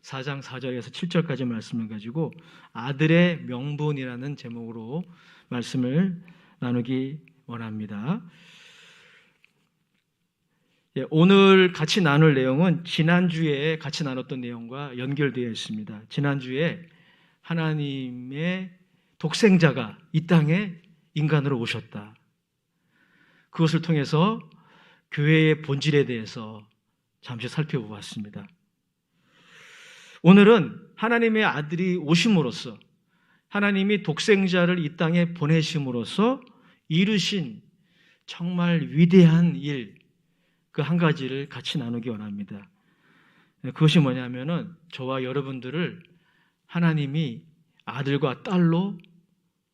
4장 4절에서 7절까지 말씀을 가지고 아들의 명분이라는 제목으로 말씀을 나누기 원합니다. 오늘 같이 나눌 내용은 지난주에 같이 나눴던 내용과 연결되어 있습니다. 지난주에 하나님의 독생자가 이 땅에 인간으로 오셨다. 그것을 통해서 교회의 본질에 대해서 잠시 살펴보았습니다. 오늘은 하나님의 아들이 오심으로써 하나님이 독생자를 이 땅에 보내심으로써 이루신 정말 위대한 일, 그 한 가지를 같이 나누기 원합니다. 그것이 뭐냐면은 저와 여러분들을 하나님이 아들과 딸로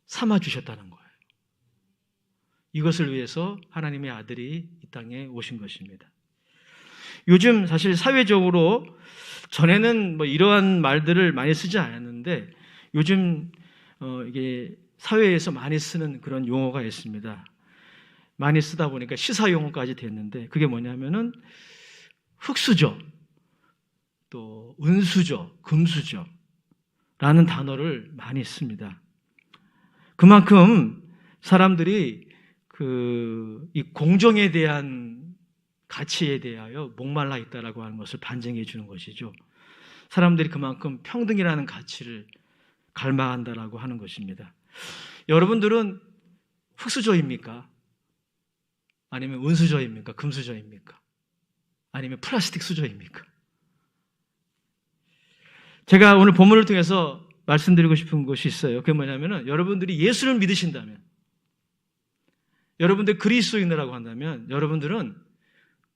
삼아주셨다는 거예요. 이것을 위해서 하나님의 아들이 이 땅에 오신 것입니다. 요즘 사실 사회적으로 전에는 이러한 말들을 많이 쓰지 않았는데 요즘 이게 사회에서 많이 쓰는 그런 용어가 있습니다. 많이 쓰다 보니까 시사 용어까지 됐는데 그게 뭐냐면은 흙수저, 또 은수저, 금수저 라는 단어를 많이 씁니다. 그만큼 사람들이 이 공정에 대한 가치에 대하여 목말라 있다라고 하는 것을 반증해 주는 것이죠. 사람들이 그만큼 평등이라는 가치를 갈망한다라고 하는 것입니다. 여러분들은 흙수저입니까? 아니면 은수저입니까? 금수저입니까? 아니면 플라스틱 수저입니까? 제가 오늘 본문을 통해서 말씀드리고 싶은 것이 있어요. 그게 뭐냐면은 여러분들이 예수를 믿으신다면, 여러분들 그리스도인이라고 한다면 여러분들은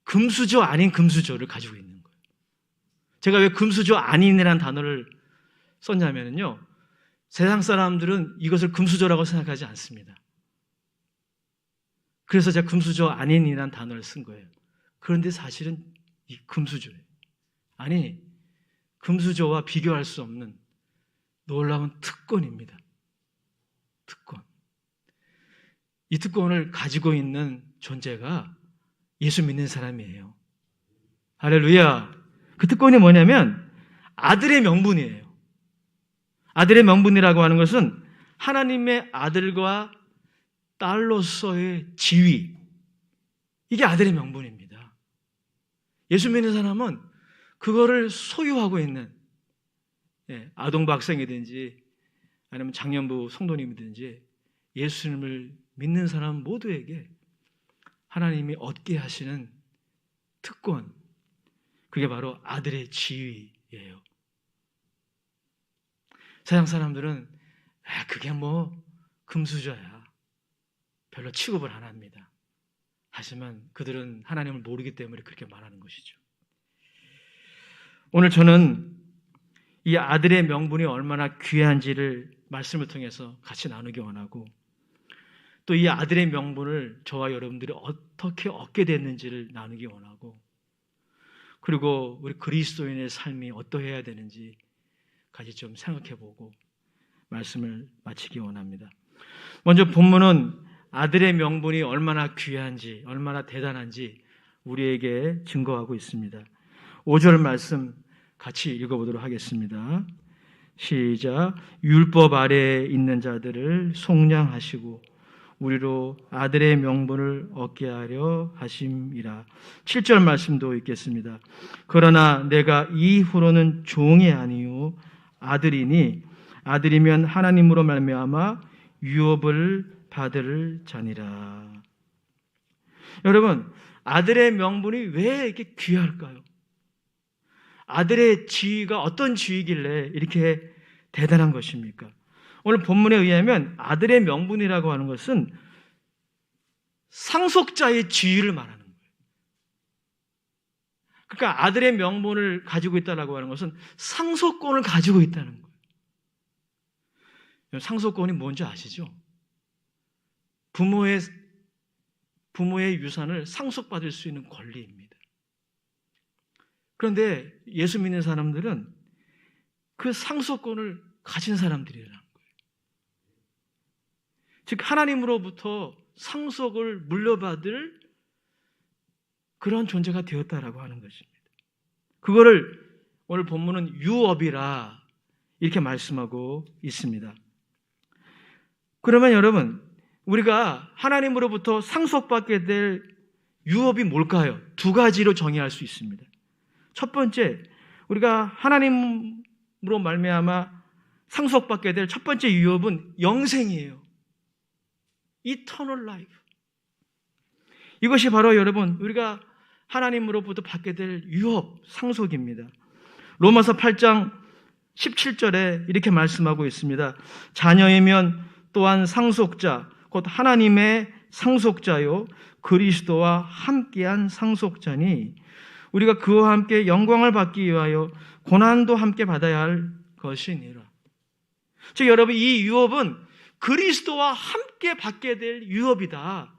금수저 아닌 금수저를 가지고 있는 거예요. 제가 왜 금수저 아닌이라는 단어를 썼냐면요, 세상 사람들은 이것을 금수저라고 생각하지 않습니다. 그래서 제가 금수저 아닌이라는 단어를 쓴 거예요. 그런데 사실은 이 금수저예요. 아니, 금수저와 비교할 수 없는 놀라운 특권입니다. 특권. 이 특권을 가지고 있는 존재가 예수 믿는 사람이에요. 할렐루야. 그 특권이 뭐냐면 아들의 명분이에요. 아들의 명분이라고 하는 것은 하나님의 아들과 딸로서의 지위, 이게 아들의 명분입니다. 예수 믿는 사람은 그거를 소유하고 있는 아동부 학생이든지 아니면 장년부 성도님이든지 예수님을 믿는 사람 모두에게 하나님이 얻게 하시는 특권, 그게 바로 아들의 지위예요. 세상 사람들은 그게 금수저야, 별로 취급을 안 합니다. 하지만 그들은 하나님을 모르기 때문에 그렇게 말하는 것이죠. 오늘 저는 이 아들의 명분이 얼마나 귀한지를 말씀을 통해서 같이 나누기 원하고, 또 이 아들의 명분을 저와 여러분들이 어떻게 얻게 됐는지를 나누기 원하고, 그리고 우리 그리스도인의 삶이 어떠해야 되는지 같이 좀 생각해보고 말씀을 마치기 원합니다. 먼저 본문은 아들의 명분이 얼마나 귀한지, 얼마나 대단한지 우리에게 증거하고 있습니다. 5절 말씀 같이 읽어보도록 하겠습니다. 시작. 율법 아래에 있는 자들을 속량하시고 우리로 아들의 명분을 얻게 하려 하심이라. 7절 말씀도 읽겠습니다. 그러나 내가 이후로는 종이 아니요 아들이니 아들이면 하나님으로 말미암아 유업을 받을 자니라. 여러분, 아들의 명분이 왜 이렇게 귀할까요? 아들의 지위가 어떤 지위길래 이렇게 대단한 것입니까? 오늘 본문에 의하면 아들의 명분이라고 하는 것은 상속자의 지위를 말하는 거예요. 그러니까 아들의 명분을 가지고 있다고 하는 것은 상속권을 가지고 있다는 거예요. 상속권이 뭔지 아시죠? 부모의 유산을 상속받을 수 있는 권리입니다. 그런데 예수 믿는 사람들은 그 상속권을 가진 사람들이라는 거예요. 즉 하나님으로부터 상속을 물려받을 그런 존재가 되었다라고 하는 것입니다. 그거를 오늘 본문은 유업이라 이렇게 말씀하고 있습니다. 그러면 여러분, 우리가 하나님으로부터 상속받게 될 유업이 뭘까요? 두 가지로 정의할 수 있습니다. 첫 번째, 우리가 하나님으로 말미암아 상속받게 될 첫 번째 유업은 영생이에요. Eternal life. 이것이 바로 여러분, 우리가 하나님으로부터 받게 될 유업, 상속입니다. 로마서 8장 17절에 이렇게 말씀하고 있습니다. 자녀이면 또한 상속자, 곧 하나님의 상속자요 그리스도와 함께한 상속자니 우리가 그와 함께 영광을 받기 위하여 고난도 함께 받아야 할 것이니라. 즉 여러분, 이 유업은 그리스도와 함께 받게 될 유업이다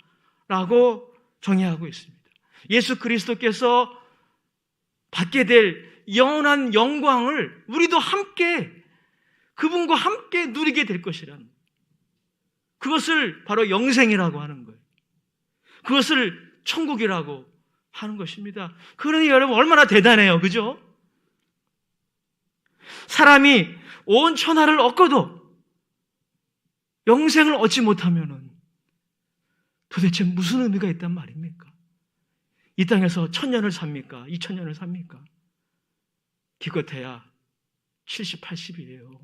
라고 정의하고 있습니다. 예수 그리스도께서 받게 될 영원한 영광을 우리도 함께, 그분과 함께 누리게 될 것이라는, 그것을 바로 영생이라고 하는 거예요. 그것을 천국이라고 하는 것입니다. 그러니 여러분, 얼마나 대단해요, 그죠? 사람이 온 천하를 얻고도 영생을 얻지 못하면은 도대체 무슨 의미가 있단 말입니까? 이 땅에서 1000년을 삽니까? 2000년을 삽니까? 기껏해야 70, 80이에요.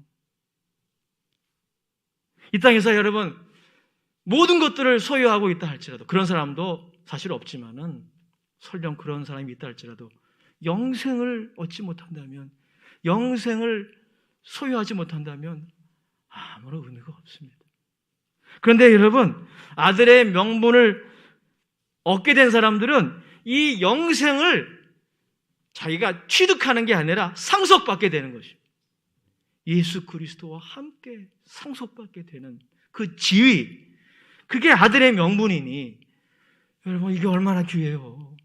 이 땅에서 여러분, 모든 것들을 소유하고 있다 할지라도, 그런 사람도 사실 없지만은 설령 그런 사람이 있다 할지라도 영생을 얻지 못한다면, 영생을 소유하지 못한다면 아무런 의미가 없습니다. 그런데 여러분, 아들의 명분을 얻게 된 사람들은 이 영생을 자기가 취득하는 게 아니라 상속받게 되는 것입니다. 예수 그리스도와 함께 상속받게 되는 그 지위, 그게 아들의 명분이니 여러분, 이게 얼마나 귀해요.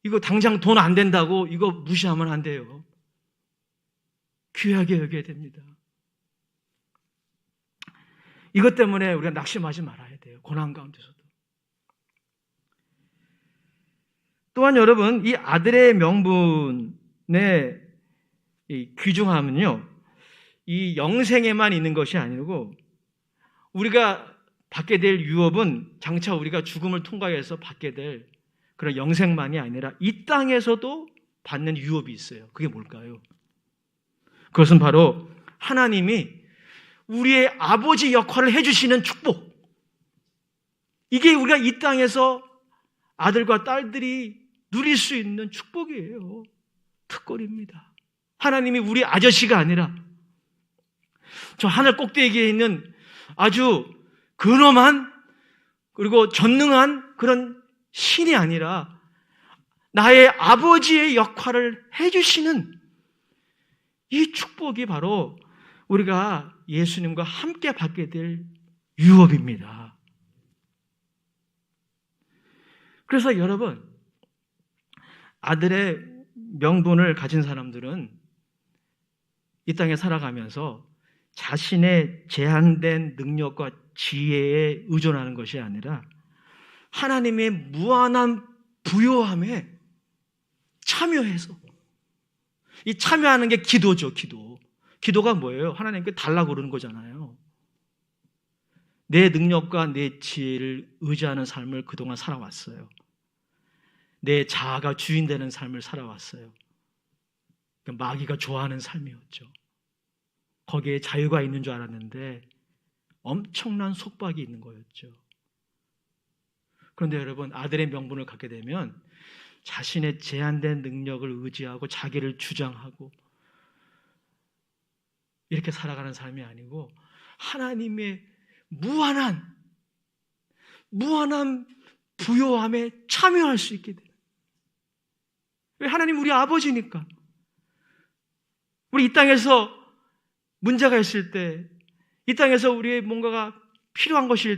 이거 당장 돈 안 된다고 이거 무시하면 안 돼요. 귀하게 여겨야 됩니다. 이것 때문에 우리가 낙심하지 말아야 돼요. 고난 가운데서도. 또한 여러분, 이 아들의 명분의 이 귀중함은요, 이 영생에만 있는 것이 아니고 우리가 받게 될 유업은 장차 우리가 죽음을 통과해서 받게 될 그런 영생만이 아니라 이 땅에서도 받는 유업이 있어요. 그게 뭘까요? 그것은 바로 하나님이 우리의 아버지 역할을 해주시는 축복. 이게 우리가 이 땅에서 아들과 딸들이 누릴 수 있는 축복이에요. 특권입니다. 하나님이 우리 아저씨가 아니라 저 하늘 꼭대기에 있는 아주 근엄한 그리고 전능한 그런 신이 아니라 나의 아버지의 역할을 해주시는 이 축복이 바로 우리가 예수님과 함께 받게 될 유업입니다. 그래서 여러분, 아들의 명분을 가진 사람들은 이 땅에 살아가면서 자신의 제한된 능력과 지혜에 의존하는 것이 아니라 하나님의 무한한 부요함에 참여해서, 이 참여하는 게 기도죠, 기도. 기도가 뭐예요? 하나님께 달라고 그러는 거잖아요. 내 능력과 내 지혜를 의지하는 삶을 그동안 살아왔어요. 내 자아가 주인 되는 삶을 살아왔어요. 마귀가 좋아하는 삶이었죠. 거기에 자유가 있는 줄 알았는데 엄청난 속박이 있는 거였죠. 그런데 여러분, 아들의 명분을 갖게 되면 자신의 제한된 능력을 의지하고 자기를 주장하고 이렇게 살아가는 삶이 아니고 하나님의 무한한 부요함에 참여할 수 있게 돼요. 왜? 하나님 우리 아버지니까. 우리 이 땅에서 문제가 있을 때, 이 땅에서 우리의 뭔가가 필요한 것이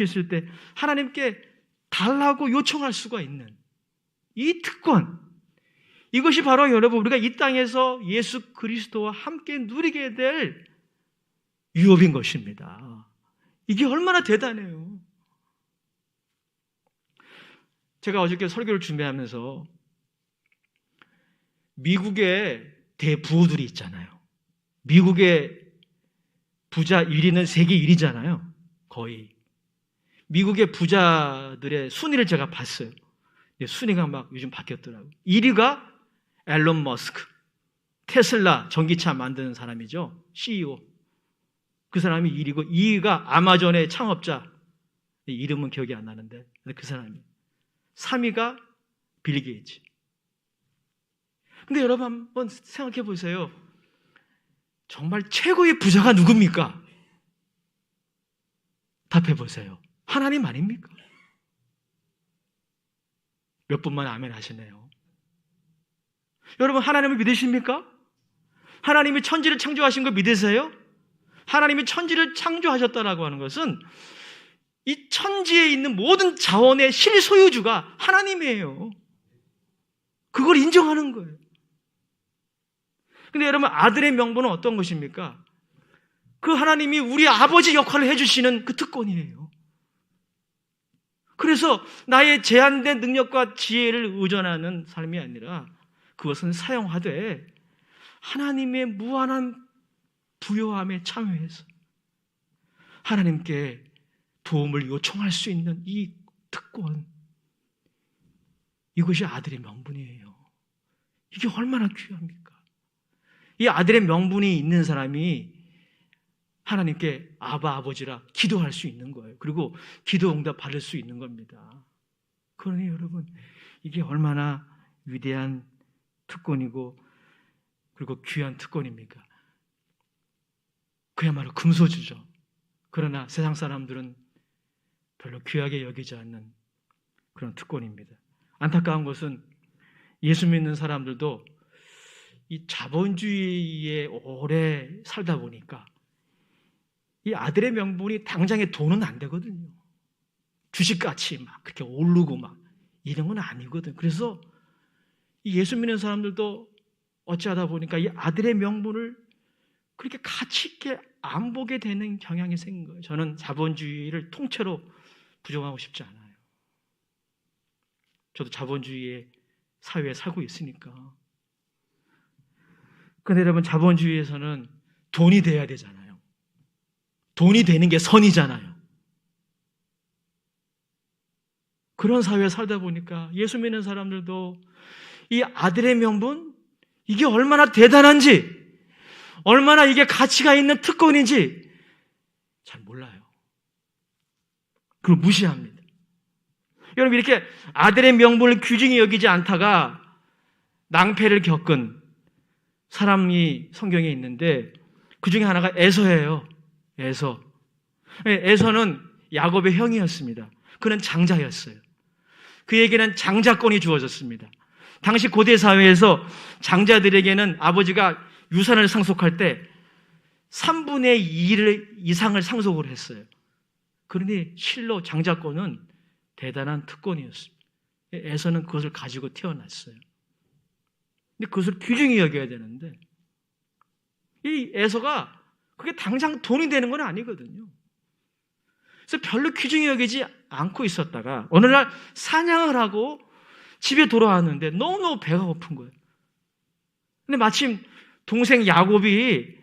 있을 때 하나님께 달라고 요청할 수가 있는 이 특권, 이것이 바로 여러분 우리가 이 땅에서 예수 그리스도와 함께 누리게 될 유업인 것입니다. 이게 얼마나 대단해요. 제가 어저께 설교를 준비하면서 미국의 대부호들이 있잖아요. 미국의 부자 1위는 세계 1위잖아요. 거의. 미국의 부자들의 순위를 제가 봤어요. 순위가 막 요즘 바뀌었더라고요. 1위가 앨런 머스크, 테슬라 전기차 만드는 사람이죠. CEO. 그 사람이 1위고 2위가 아마존의 창업자. 이름은 기억이 안 나는데 그 사람이. 3위가 빌 게이츠. 근데 여러분 한번 생각해 보세요. 정말 최고의 부자가 누굽니까? 답해 보세요. 하나님 아닙니까? 몇 분만 아멘 하시네요. 여러분 하나님을 믿으십니까? 하나님이 천지를 창조하신 거 믿으세요? 하나님이 천지를 창조하셨다라고 하는 것은 이 천지에 있는 모든 자원의 실소유주가 하나님이에요. 그걸 인정하는 거예요. 근데 여러분 아들의 명분은 어떤 것입니까? 그 하나님이 우리 아버지 역할을 해주시는 그 특권이에요. 그래서 나의 제한된 능력과 지혜를 의존하는 삶이 아니라 그것은 사용하되 하나님의 무한한 부요함에 참여해서 하나님께 도움을 요청할 수 있는 이 특권, 이것이 아들의 명분이에요. 이게 얼마나 귀합니까? 이 아들의 명분이 있는 사람이 하나님께 아바 아버지라 기도할 수 있는 거예요. 그리고 기도 응답 받을 수 있는 겁니다. 그러니 여러분 이게 얼마나 위대한 특권이고 그리고 귀한 특권입니까? 그야말로 금소주죠. 그러나 세상 사람들은 별로 귀하게 여기지 않는 그런 특권입니다. 안타까운 것은 예수 믿는 사람들도 이 자본주의에 오래 살다 보니까 이 아들의 명분이 당장에 돈은 안 되거든요. 주식같이 막 그렇게 오르고 막 이런 건 아니거든. 그래서 이 예수 믿는 사람들도 어찌하다 보니까 이 아들의 명분을 그렇게 가치 있게 안 보게 되는 경향이 생긴 거예요. 저는 자본주의를 통째로 부정하고 싶지 않아요. 저도 자본주의의 사회에 살고 있으니까. 그런데 여러분 자본주의에서는 돈이 돼야 되잖아요. 돈이 되는 게 선이잖아요. 그런 사회에 살다 보니까 예수 믿는 사람들도 이 아들의 명분, 이게 얼마나 대단한지, 얼마나 이게 가치가 있는 특권인지 잘 몰라요. 그걸 무시합니다. 여러분 이렇게 아들의 명분을 귀중히 여기지 않다가 낭패를 겪은 사람이 성경에 있는데 그 중에 하나가 에서예요. 에서는 야곱의 형이었습니다. 그는 장자였어요. 그에게는 장자권이 주어졌습니다. 당시 고대 사회에서 장자들에게는 아버지가 유산을 상속할 때 3분의 2 이상을 상속을 했어요. 그러니 실로 장자권은 대단한 특권이었습니다. 에서는 그것을 가지고 태어났어요. 근데 그것을 귀중히 여겨야 되는데 이 에서가 그게 당장 돈이 되는 건 아니거든요. 그래서 별로 귀중히 여기지 않고 있었다가 어느 날 사냥을 하고 집에 돌아왔는데 너무너무 배가 고픈 거예요. 근데 마침 동생 야곱이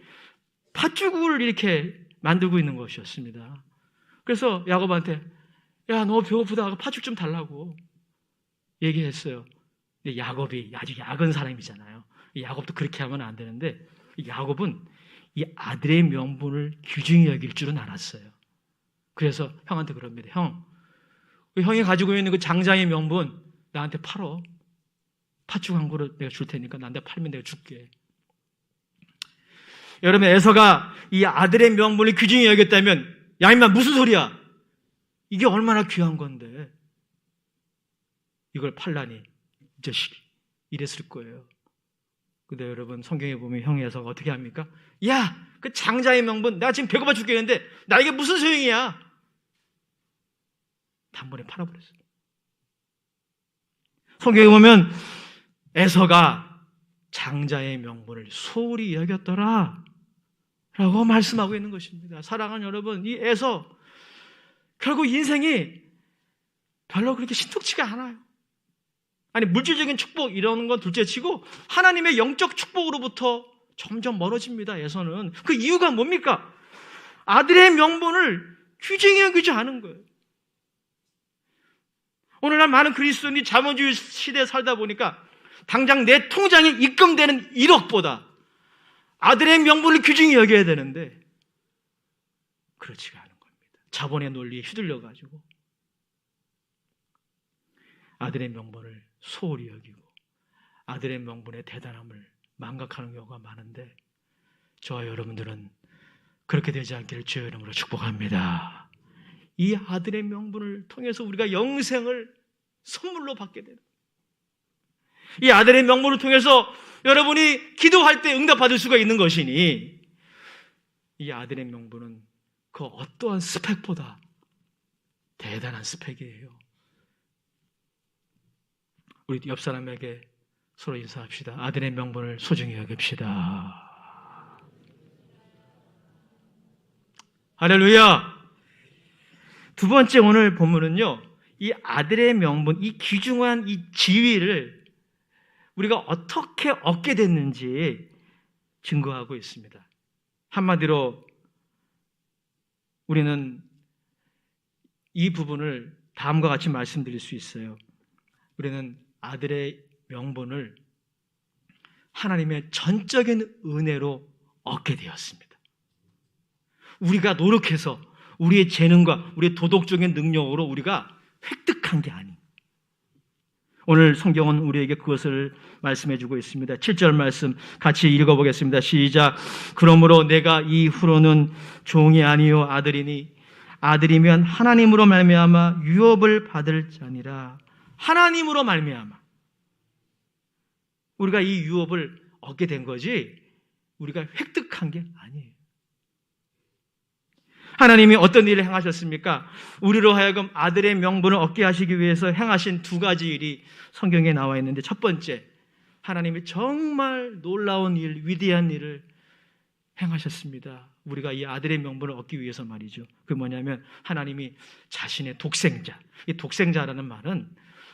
팥죽을 이렇게 만들고 있는 것이었습니다. 그래서 야곱한테 야, 너 배고프다. 팥죽 좀 달라고 얘기했어요. 근데 야곱이 아주 약은 사람이잖아요. 야곱도 그렇게 하면 안 되는데 야곱은 이 아들의 명분을 귀중히 여길 줄은 알았어요. 그래서 형한테 그럽니다. 형, 형이 가지고 있는 그 장자의 명분 나한테 팔어. 팥죽 한 그릇 내가 줄 테니까 나한테 팔면 내가 줄게. 여러분 에서가 이 아들의 명분을 귀중히 여겼다면 야 임마 무슨 소리야? 이게 얼마나 귀한 건데 이걸 팔라니 이 자식이 이랬을 거예요. 근데 여러분 성경에 보면 형 에서가 어떻게 합니까? 야, 그 장자의 명분 내가 지금 배고파 죽겠는데 나에게 무슨 소용이야? 단번에 팔아버렸어요. 성경에 보면 에서가 장자의 명분을 소홀히 여겼더라 라고 말씀하고 있는 것입니다. 사랑하는 여러분, 이 에서 결국 인생이 별로 그렇게 신통치가 않아요. 아니 물질적인 축복 이런 건 둘째치고 하나님의 영적 축복으로부터 점점 멀어집니다. 에서는. 그 이유가 뭡니까? 아들의 명분을 귀중히 여기지 않은 거예요. 오늘날 많은 그리스도인이 자본주의 시대에 살다 보니까 당장 내 통장에 입금되는 1억보다 아들의 명분을 귀중히 여겨야 되는데 그렇지가 않은 겁니다. 자본의 논리에 휘둘려가지고 아들의 명분을 소홀히 여기고 아들의 명분의 대단함을 망각하는 경우가 많은데 저와 여러분들은 그렇게 되지 않기를 주의 이름으로 축복합니다. 이 아들의 명분을 통해서 우리가 영생을 선물로 받게 되는, 이 아들의 명분을 통해서 여러분이 기도할 때 응답받을 수가 있는 것이니 이 아들의 명분은 그 어떠한 스펙보다 대단한 스펙이에요. 우리 옆 사람에게 서로 인사합시다. 아들의 명분을 소중히 여깁시다. 할렐루야. 두 번째 오늘 본문은요, 이 아들의 명분, 이 귀중한 이 지위를 우리가 어떻게 얻게 됐는지 증거하고 있습니다. 한마디로 우리는 이 부분을 다음과 같이 말씀드릴 수 있어요. 우리는 아들의 명분을 하나님의 전적인 은혜로 얻게 되었습니다. 우리가 노력해서 우리의 재능과 우리의 도덕적인 능력으로 우리가 획득한 게 아닙니다. 오늘 성경은 우리에게 그것을 말씀해 주고 있습니다. 7절 말씀 같이 읽어보겠습니다. 시작. 그러므로 내가 이후로는 종이 아니요 아들이니 아들이면 하나님으로 말미암아 유업을 받을 자니라. 하나님으로 말미암아 우리가 이 유업을 얻게 된 거지 우리가 획득한 게 아니에요. 하나님이 어떤 일을 행하셨습니까? 우리로 하여금 아들의 명분을 얻게 하시기 위해서 행하신 두 가지 일이 성경에 나와 있는데, 첫 번째, 하나님이 정말 놀라운 일, 위대한 일을 행하셨습니다. 우리가 이 아들의 명분을 얻기 위해서 말이죠. 그게 뭐냐면 하나님이 자신의 독생자, 이 독생자라는 말은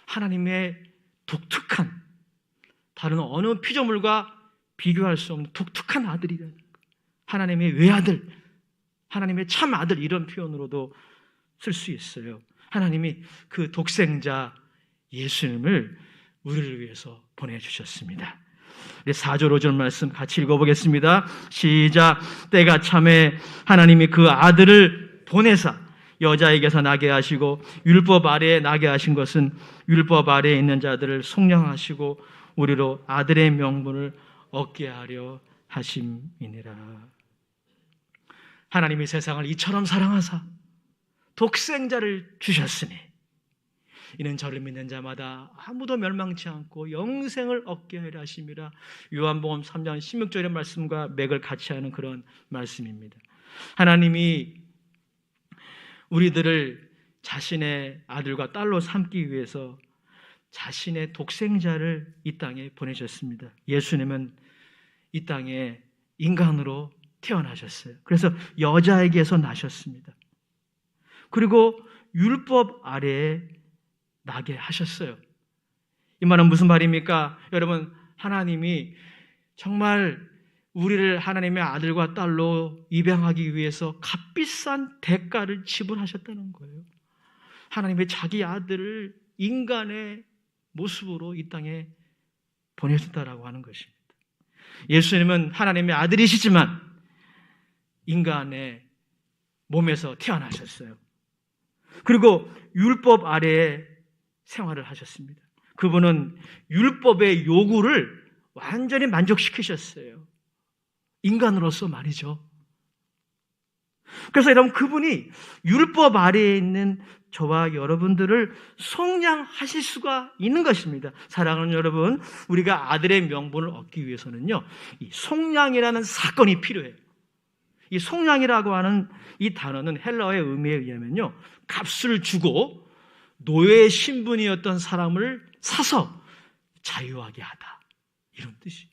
하나님의 독특한, 다른 어느 피조물과 비교할 수 없는 독특한 아들이라는 거예요. 하나님의 외아들, 하나님의 참 아들, 이런 표현으로도 쓸 수 있어요. 하나님이 그 독생자 예수님을 우리를 위해서 보내주셨습니다. 4절 5절 말씀 같이 읽어보겠습니다. 시작. 때가 참에 하나님이 그 아들을 보내사 여자에게서 나게 하시고 율법 아래에 나게 하신 것은 율법 아래에 있는 자들을 속량하시고 우리로 아들의 명분을 얻게 하려 하심이니라. 하나님이 세상을 이처럼 사랑하사 독생자를 주셨으니 이는 저를 믿는 자마다 아무도 멸망치 않고 영생을 얻게 하려 하심이라. 요한복음 3장 16절의 말씀과 맥을 같이 하는 그런 말씀입니다. 하나님이 우리들을 자신의 아들과 딸로 삼기 위해서 자신의 독생자를 이 땅에 보내셨습니다. 예수님은 이 땅에 인간으로 태어나셨어요. 그래서 여자에게서 나셨습니다. 그리고 율법 아래에 나게 하셨어요. 이 말은 무슨 말입니까? 여러분, 하나님이 정말 우리를 하나님의 아들과 딸로 입양하기 위해서 값비싼 대가를 지불하셨다는 거예요. 하나님의 자기 아들을 인간의 모습으로 이 땅에 보내셨다라고 하는 것입니다. 예수님은 하나님의 아들이시지만 인간의 몸에서 태어나셨어요. 그리고 율법 아래에 생활을 하셨습니다. 그분은 율법의 요구를 완전히 만족시키셨어요. 인간으로서 말이죠. 그래서 여러분, 그분이 율법 아래에 있는 저와 여러분들을 속량하실 수가 있는 것입니다. 사랑하는 여러분, 우리가 아들의 명분을 얻기 위해서는요, 이 속량이라는 사건이 필요해요. 이 속량이라고 하는 이 단어는 헬라어의 의미에 의하면요, 값을 주고 노예 신분이었던 사람을 사서 자유하게 하다, 이런 뜻이에요.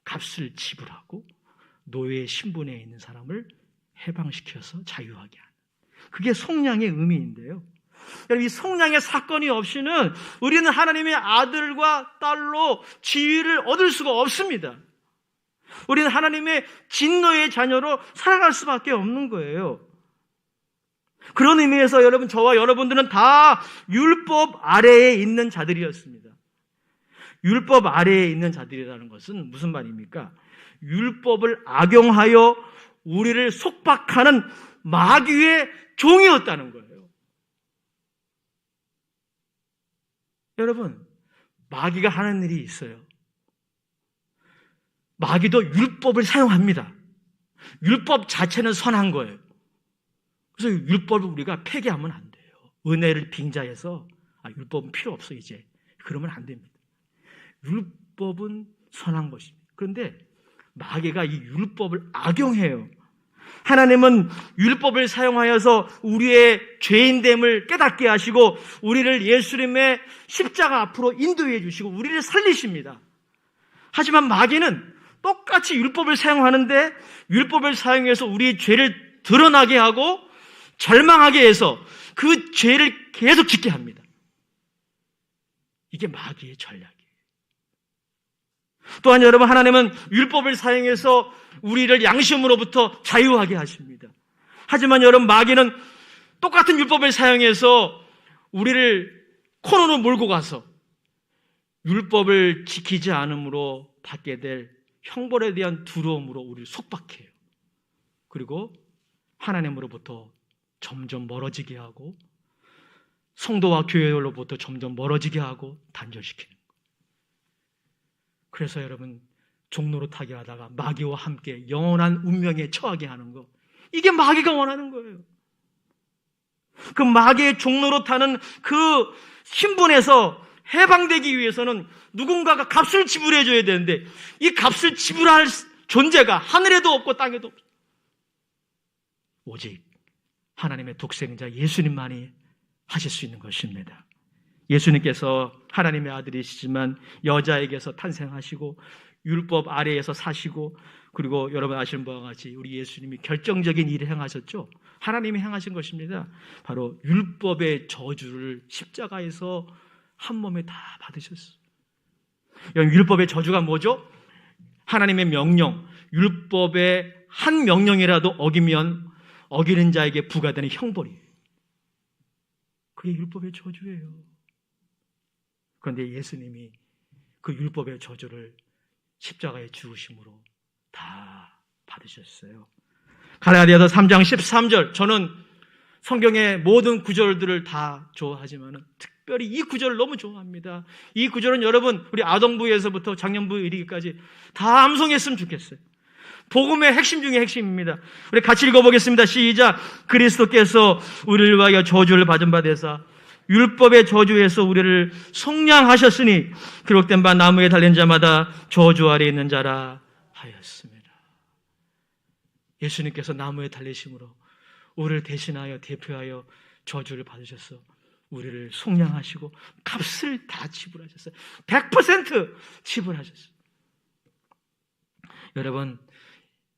값을 지불하고 노예 신분에 있는 사람을 해방시켜서 자유하게 하는, 그게 속량의 의미인데요. 여러분, 이 속량의 사건이 없이는 우리는 하나님의 아들과 딸로 지위를 얻을 수가 없습니다. 우리는 하나님의 진노의 자녀로 살아갈 수밖에 없는 거예요. 그런 의미에서 여러분, 저와 여러분들은 다 율법 아래에 있는 자들이었습니다. 율법 아래에 있는 자들이라는 것은 무슨 말입니까? 율법을 악용하여 우리를 속박하는 마귀의 종이었다는 거예요. 여러분, 마귀가 하는 일이 있어요. 마귀도 율법을 사용합니다. 율법 자체는 선한 거예요. 그래서 율법을 우리가 폐기하면 안 돼요. 은혜를 빙자해서 율법은 필요 없어 이제. 그러면 안 됩니다. 율법은 선한 것입니다. 그런데 마귀가 이 율법을 악용해요. 하나님은 율법을 사용하여서 우리의 죄인됨을 깨닫게 하시고 우리를 예수님의 십자가 앞으로 인도해 주시고 우리를 살리십니다. 하지만 마귀는 똑같이 율법을 사용하는데 율법을 사용해서 우리의 죄를 드러나게 하고 절망하게 해서 그 죄를 계속 짓게 합니다. 이게 마귀의 전략이에요. 또한 여러분, 하나님은 율법을 사용해서 우리를 양심으로부터 자유하게 하십니다. 하지만 여러분, 마귀는 똑같은 율법을 사용해서 우리를 코너로 몰고 가서 율법을 지키지 않음으로 받게 될 형벌에 대한 두려움으로 우리를 속박해요. 그리고 하나님으로부터 점점 멀어지게 하고 성도와 교회로부터 점점 멀어지게 하고 단절시키는 거예요. 그래서 여러분, 종노릇하게 하다가 마귀와 함께 영원한 운명에 처하게 하는 거, 이게 마귀가 원하는 거예요. 그 마귀의 종노릇하는 그 신분에서 해방되기 위해서는 누군가가 값을 지불해 줘야 되는데 이 값을 지불할 존재가 하늘에도 없고 땅에도 없어요. 오직 하나님의 독생자 예수님만이 하실 수 있는 것입니다. 예수님께서 하나님의 아들이시지만 여자에게서 탄생하시고 율법 아래에서 사시고, 그리고 여러분 아시는 바와 같이 우리 예수님이 결정적인 일을 행하셨죠. 하나님이 행하신 것입니다. 바로 율법의 저주를 십자가에서 한 몸에 다 받으셨어요. 율법의 저주가 뭐죠? 하나님의 명령, 율법의 한 명령이라도 어기면 어기는 자에게 부과되는 형벌이에요. 그게 율법의 저주예요. 그런데 예수님이 그 율법의 저주를 십자가에 죽으심으로 다 받으셨어요. 갈라디아서 3장 13절, 저는 성경의 모든 구절들을 다 좋아하지만 특별히 이 구절을 너무 좋아합니다. 이 구절은 여러분, 우리 아동부에서부터 장년부 이르기까지 다 암송했으면 좋겠어요. 복음의 핵심 중에 핵심입니다. 우리 같이 읽어보겠습니다. 시작. 그리스도께서 우리를 위하여 저주를 받은 바 되사 율법의 저주에서 우리를 속량하셨으니 기록된 바 나무에 달린 자마다 저주 아래 있는 자라 하였습니다. 예수님께서 나무에 달리심으로 우리를 대신하여 대표하여 저주를 받으셔서 우리를 속량하시고 값을 다 지불하셨어요. 100% 지불하셨어요. 여러분,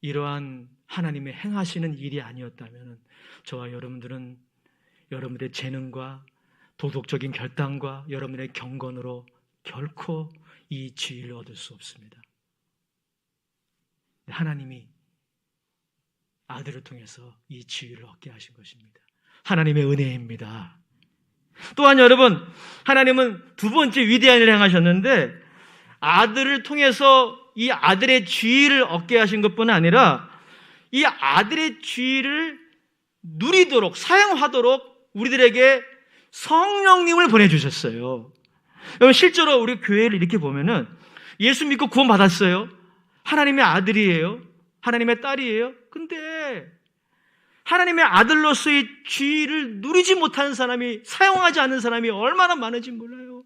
이러한 하나님의 행하시는 일이 아니었다면 저와 여러분들은 여러분들의 재능과 도덕적인 결단과 여러분의 경건으로 결코 이 지위를 얻을 수 없습니다. 하나님이 아들을 통해서 이 지위를 얻게 하신 것입니다. 하나님의 은혜입니다. 또한 여러분, 하나님은 두 번째 위대한 일을 행하셨는데 아들을 통해서 이 아들의 지위를 얻게 하신 것뿐 아니라 이 아들의 지위를 누리도록, 사용하도록 우리들에게 성령님을 보내주셨어요. 여러분, 실제로 우리 교회를 이렇게 보면은 예수 믿고 구원 받았어요. 하나님의 아들이에요. 하나님의 딸이에요. 근데 하나님의 아들로서의 지위를 누리지 못하는 사람이, 사용하지 않는 사람이 얼마나 많은지 몰라요.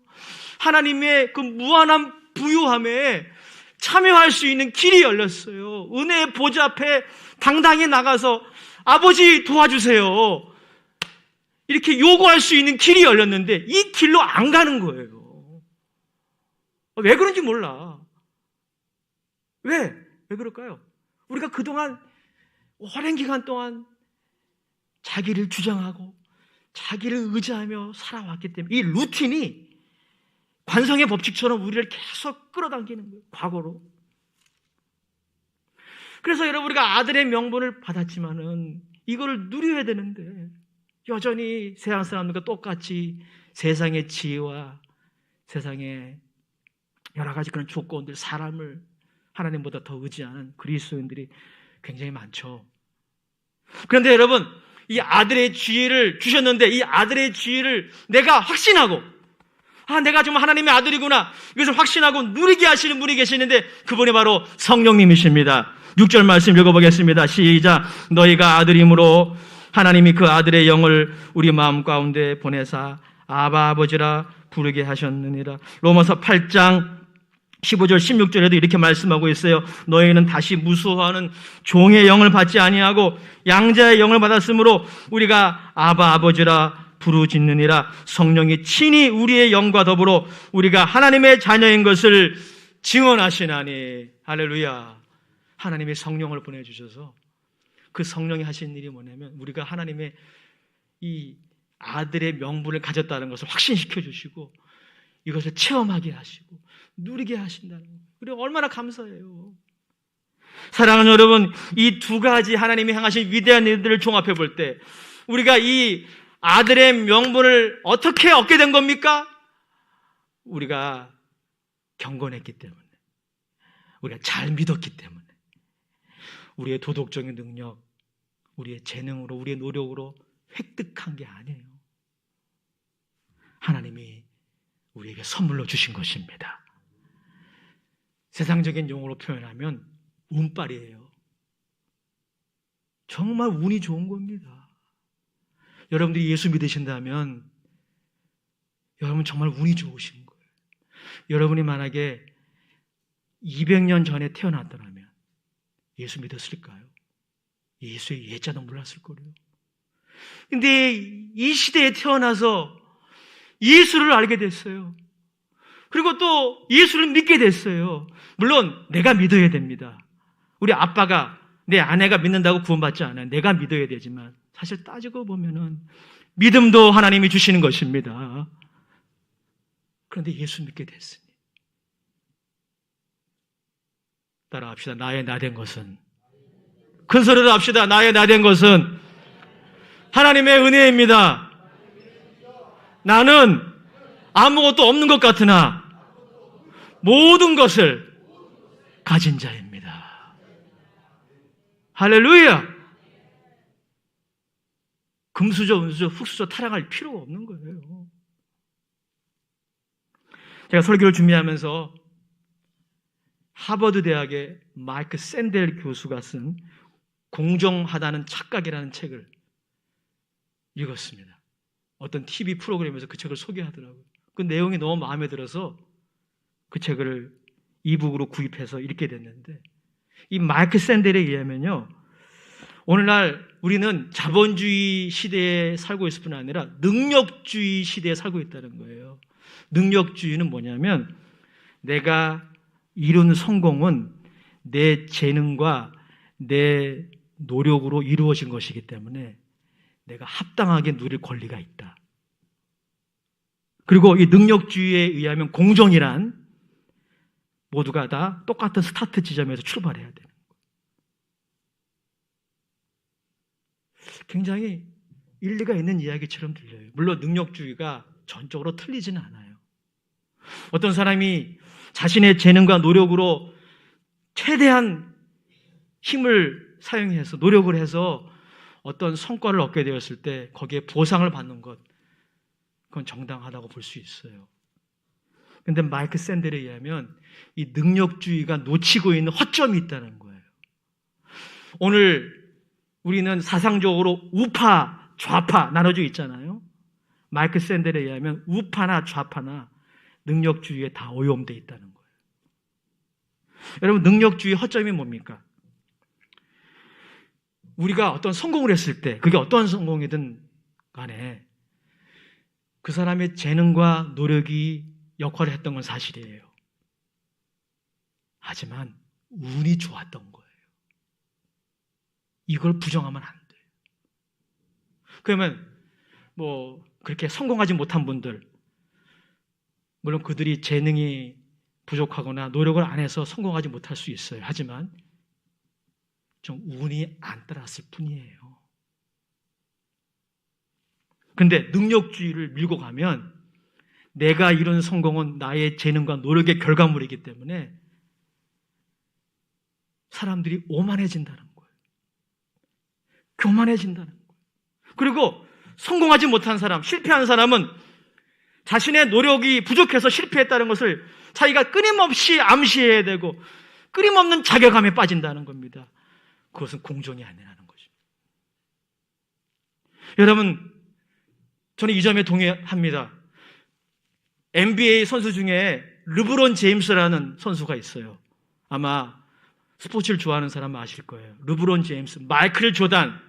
하나님의 그 무한한 부유함에 참여할 수 있는 길이 열렸어요. 은혜의 보좌 앞에 당당히 나가서 아버지 도와주세요, 이렇게 요구할 수 있는 길이 열렸는데 이 길로 안 가는 거예요. 왜 그런지 몰라. 왜 그럴까요? 우리가 그동안 오랜 기간 동안 자기를 주장하고 자기를 의지하며 살아왔기 때문에 이 루틴이 관성의 법칙처럼 우리를 계속 끌어당기는 거예요. 과거로. 그래서 여러분, 우리가 아들의 명분을 받았지만은 이거를 누려야 되는데 여전히 세상 사람들과 똑같이 세상의 지혜와 세상의 여러 가지 그런 조건들, 사람을 하나님보다 더 의지하는 그리스도인들이 굉장히 많죠. 그런데 여러분, 이 아들의 지혜를 주셨는데 이 아들의 지혜를 내가 확신하고 내가 정말 하나님의 아들이구나, 이것을 확신하고 누리게 하시는 분이 계시는데 그분이 바로 성령님이십니다. 6절 말씀 읽어보겠습니다. 시작. 너희가 아들이므로 하나님이 그 아들의 영을 우리 마음 가운데 보내사 아바 아버지라 부르게 하셨느니라. 로마서 8장 15절 16절에도 이렇게 말씀하고 있어요. 너희는 다시 무수하는 종의 영을 받지 아니하고 양자의 영을 받았으므로 우리가 아바 아버지라 부르짖느니라. 성령이 친히 우리의 영과 더불어 우리가 하나님의 자녀인 것을 증언하시나니. 할렐루야. 하나님의 성령을 보내주셔서 그 성령이 하신 일이 뭐냐면 우리가 하나님의 이 아들의 명분을 가졌다는 것을 확신시켜 주시고 이것을 체험하게 하시고 누리게 하신다는 거예요. 우리가 얼마나 감사해요. 사랑하는 여러분, 이 두 가지 하나님이 행하신 위대한 일들을 종합해 볼 때 우리가 이 아들의 명분을 어떻게 얻게 된 겁니까? 우리가 경건했기 때문에, 우리가 잘 믿었기 때문에, 우리의 도덕적인 능력, 우리의 재능으로, 우리의 노력으로 획득한 게 아니에요. 하나님이 우리에게 선물로 주신 것입니다. 세상적인 용어로 표현하면 운빨이에요. 정말 운이 좋은 겁니다. 여러분들이 예수 믿으신다면 여러분 정말 운이 좋으신 거예요. 여러분이 만약에 200년 전에 태어났더라면 예수 믿었을까요? 예수의 예자도 몰랐을 거예요. 근데 이 시대에 태어나서 예수를 알게 됐어요. 그리고 또 예수를 믿게 됐어요. 물론 내가 믿어야 됩니다. 우리 아빠가, 내 아내가 믿는다고 구원받지 않아요. 내가 믿어야 되지만 사실 따지고 보면은 믿음도 하나님이 주시는 것입니다. 그런데 예수 믿게 됐으니 따라합시다. 나의 나 된 것은, 큰 소리로 합시다. 나의 나 된 것은 하나님의 은혜입니다. 나는 아무것도 없는 것 같으나 모든 것을 가진 자입니다. 할렐루야. 금수저, 은수저, 흙수저 타락할 필요가 없는 거예요. 제가 설교를 준비하면서 하버드 대학의 마이크 샌델 교수가 쓴 공정하다는 착각이라는 책을 읽었습니다. 어떤 TV 프로그램에서 그 책을 소개하더라고요. 그 내용이 너무 마음에 들어서 그 책을 이북으로 구입해서 읽게 됐는데, 이 마이크 샌델에 의하면요, 오늘날 우리는 자본주의 시대에 살고 있을 뿐 아니라 능력주의 시대에 살고 있다는 거예요. 능력주의는 뭐냐면 내가 이룬 성공은 내 재능과 내 노력으로 이루어진 것이기 때문에 내가 합당하게 누릴 권리가 있다. 그리고 이 능력주의에 의하면 공정이란 모두가 다 똑같은 스타트 지점에서 출발해야 되는 거예요. 굉장히 일리가 있는 이야기처럼 들려요. 물론 능력주의가 전적으로 틀리지는 않아요. 어떤 사람이 자신의 재능과 노력으로 최대한 힘을 사용해서 노력을 해서 어떤 성과를 얻게 되었을 때 거기에 보상을 받는 것, 그건 정당하다고 볼 수 있어요. 그런데 마이크 샌델에 의하면 이 능력주의가 놓치고 있는 허점이 있다는 거예요. 오늘 우리는 사상적으로 우파, 좌파 나눠져 있잖아요. 마이크 샌델에 의하면 우파나 좌파나 능력주의에 다 오염되어 있다는 거예요. 여러분, 능력주의 허점이 뭡니까? 우리가 어떤 성공을 했을 때, 그게 어떤 성공이든 간에 그 사람의 재능과 노력이 역할을 했던 건 사실이에요. 하지만 운이 좋았던 거예요. 이걸 부정하면 안 돼요. 그러면 그렇게 성공하지 못한 분들, 물론 그들이 재능이 부족하거나 노력을 안 해서 성공하지 못할 수 있어요. 하지만 좀 운이 안 따랐을 뿐이에요. 근데 능력주의를 밀고 가면 내가 이룬 성공은 나의 재능과 노력의 결과물이기 때문에 사람들이 오만해진다는 거예요. 교만해진다는 거예요. 그리고 성공하지 못한 사람, 실패한 사람은 자신의 노력이 부족해서 실패했다는 것을 자기가 끊임없이 암시해야 되고 끊임없는 자괴감에 빠진다는 겁니다. 그것은 공존이 아니라는 거죠. 여러분, 저는 이 점에 동의합니다. NBA 선수 중에 르브론 제임스라는 선수가 있어요. 아마 스포츠를 좋아하는 사람은 아실 거예요. 르브론 제임스, 마이클 조단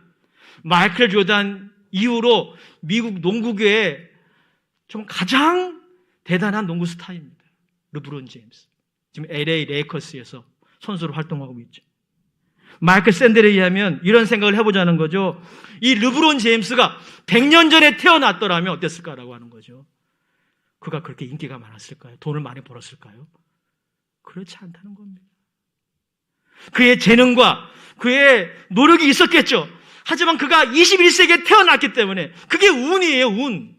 이후로 미국 농구계에 좀 가장 대단한 농구 스타입니다. 르브론 제임스. 지금 LA 레이커스에서 선수로 활동하고 있죠. 마이클 샌델에 의하면 이런 생각을 해보자는 거죠. 이 르브론 제임스가 100년 전에 태어났더라면 어땠을까라고 하는 거죠. 그가 그렇게 인기가 많았을까요? 돈을 많이 벌었을까요? 그렇지 않다는 겁니다. 그의 재능과 그의 노력이 있었겠죠. 하지만 그가 21세기에 태어났기 때문에 그게 운이에요, 운.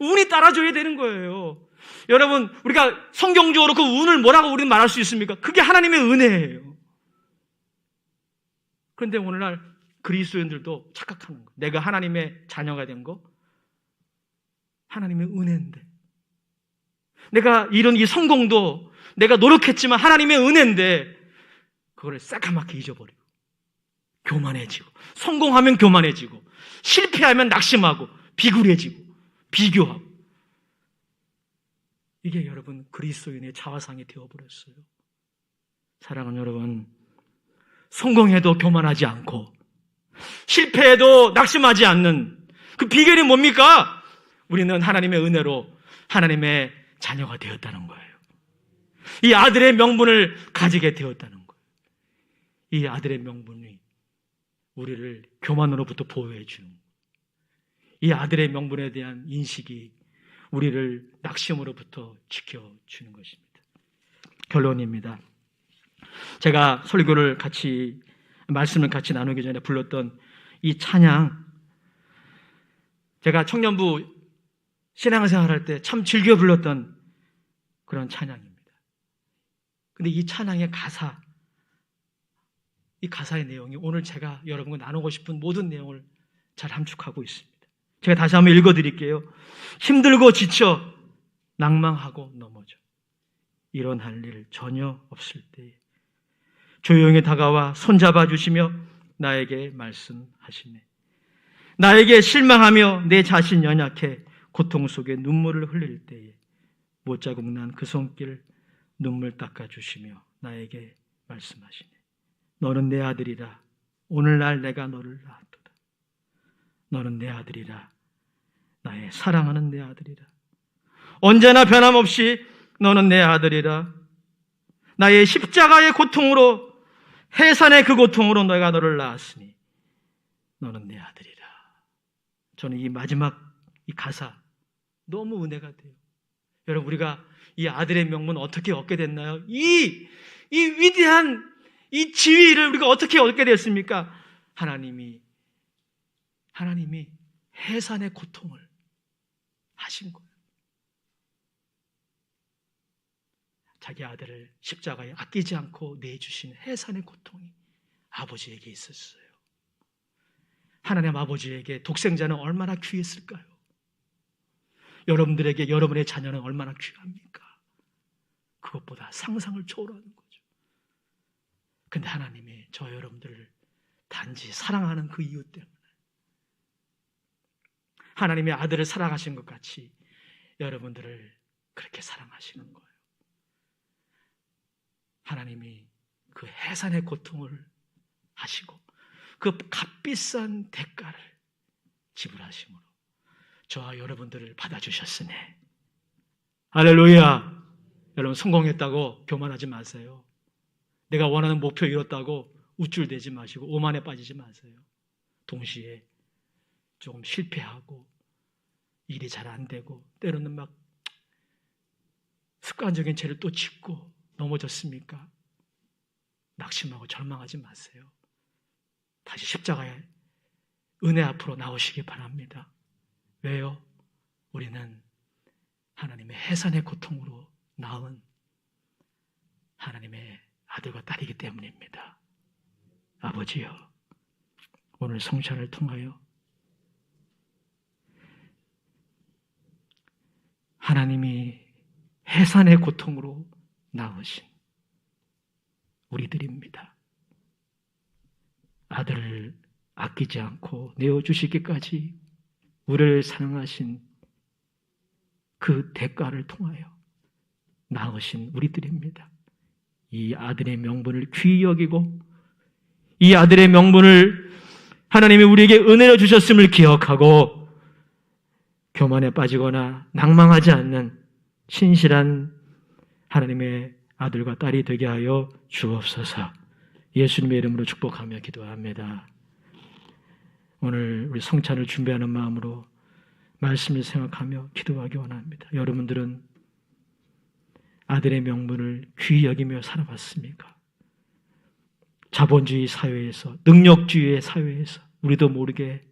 운이 따라줘야 되는 거예요. 여러분, 우리가 성경적으로 그 운을 뭐라고 우리는 말할 수 있습니까? 그게 하나님의 은혜예요. 그런데 오늘날 그리스도인들도 착각하는 거예요. 내가 하나님의 자녀가 된 거 하나님의 은혜인데, 내가 이런 이 성공도 내가 노력했지만 하나님의 은혜인데 그걸 새까맣게 잊어버리고 교만해지고, 성공하면 교만해지고, 실패하면 낙심하고 비굴해지고 비교하고, 이게 여러분 그리스도인의 자화상이 되어버렸어요. 사랑하는 여러분, 성공해도 교만하지 않고 실패해도 낙심하지 않는 그 비결이 뭡니까? 우리는 하나님의 은혜로 하나님의 자녀가 되었다는 거예요. 이 아들의 명분을 가지게 되었다는 거예요. 이 아들의 명분이 우리를 교만으로부터 보호해 주는 거예요. 이 아들의 명분에 대한 인식이 우리를 낙심으로부터 지켜주는 것입니다. 결론입니다. 제가 설교를 말씀을 같이 나누기 전에 불렀던 이 찬양, 제가 청년부 신앙생활 할 때 참 즐겨 불렀던 그런 찬양입니다. 근데 이 찬양의 이 가사의 내용이 오늘 제가 여러분과 나누고 싶은 모든 내용을 잘 함축하고 있습니다. 제가 다시 한번 읽어드릴게요. 힘들고 지쳐 낭망하고 넘어져 일어날 일 전혀 없을 때에 조용히 다가와 손잡아 주시며 나에게 말씀하시네. 나에게 실망하며 내 자신 연약해 고통 속에 눈물을 흘릴 때에 못자국 난 그 손길 눈물 닦아주시며 나에게 말씀하시네. 너는 내 아들이라. 오늘날 내가 너를 낳았도다. 너는 내 아들이라. 나의 사랑하는 내 아들이라. 언제나 변함없이 너는 내 아들이라. 나의 십자가의 고통으로, 해산의 그 고통으로 내가 너를 낳았으니 너는 내 아들이라. 저는 이 마지막 이 가사 너무 은혜가 돼요. 여러분, 우리가 이 아들의 명분 어떻게 얻게 됐나요? 이 위대한 이 지위를 우리가 어떻게 얻게 됐습니까? 하나님이 해산의 고통을 하신 거예요. 자기 아들을 십자가에 아끼지 않고 내주신 해산의 고통이 아버지에게 있었어요. 하나님 아버지에게 독생자는 얼마나 귀했을까요? 여러분들에게 여러분의 자녀는 얼마나 귀합니까? 그것보다 상상을 초월하는 거죠. 근데 하나님이 저 여러분들을 단지 사랑하는 그 이유 때문에 하나님의 아들을 사랑하신 것 같이 여러분들을 그렇게 사랑하시는 거예요. 하나님이 그 해산의 고통을 하시고 그 값비싼 대가를 지불하심으로 저와 여러분들을 받아주셨으네. 할렐루야. 여러분, 성공했다고 교만하지 마세요. 내가 원하는 목표 이뤘다고 우쭐대지 마시고 오만에 빠지지 마세요. 동시에 조금 실패하고 일이 잘 안 되고 때로는 막 습관적인 죄를 또 짓고 넘어졌습니까? 낙심하고 절망하지 마세요. 다시 십자가에 은혜 앞으로 나오시기 바랍니다. 왜요? 우리는 하나님의 해산의 고통으로 낳은 하나님의 아들과 딸이기 때문입니다. 아버지요, 오늘 성찬을 통하여 하나님이 해산의 고통으로 낳으신 우리들입니다. 아들을 아끼지 않고 내어주시기까지 우리를 사랑하신 그 대가를 통하여 낳으신 우리들입니다. 이 아들의 명분을 귀히 여기고 이 아들의 명분을 하나님이 우리에게 은혜로 주셨음을 기억하고 교만에 빠지거나 낭망하지 않는 신실한 하나님의 아들과 딸이 되게 하여 주옵소서. 예수님의 이름으로 축복하며 기도합니다. 오늘 우리 성찬을 준비하는 마음으로 말씀을 생각하며 기도하기 원합니다. 여러분들은 아들의 명분을 귀히 여기며 살아봤습니까? 자본주의 사회에서, 능력주의의 사회에서 우리도 모르게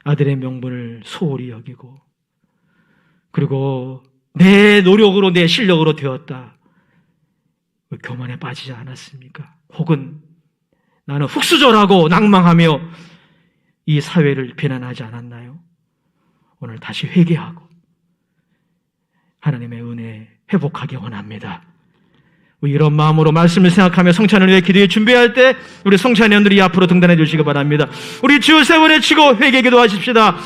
아들의 명분을 소홀히 여기고 그리고 내 노력으로 내 실력으로 되었다. 교만에 빠지지 않았습니까? 혹은 나는 흙수저라고 낭망하며 이 사회를 비난하지 않았나요? 오늘 다시 회개하고 하나님의 은혜 회복하기 원합니다. 이런 마음으로 말씀을 생각하며 성찬을 위해 기도에 준비할 때 우리 성찬위원들이 앞으로 등단해 주시기 바랍니다. 우리 주여 세 번 외치고 회개 기도하십시다.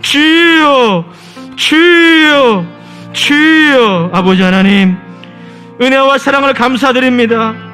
주여, 주여, 주여. 아버지 하나님, 은혜와 사랑을 감사드립니다.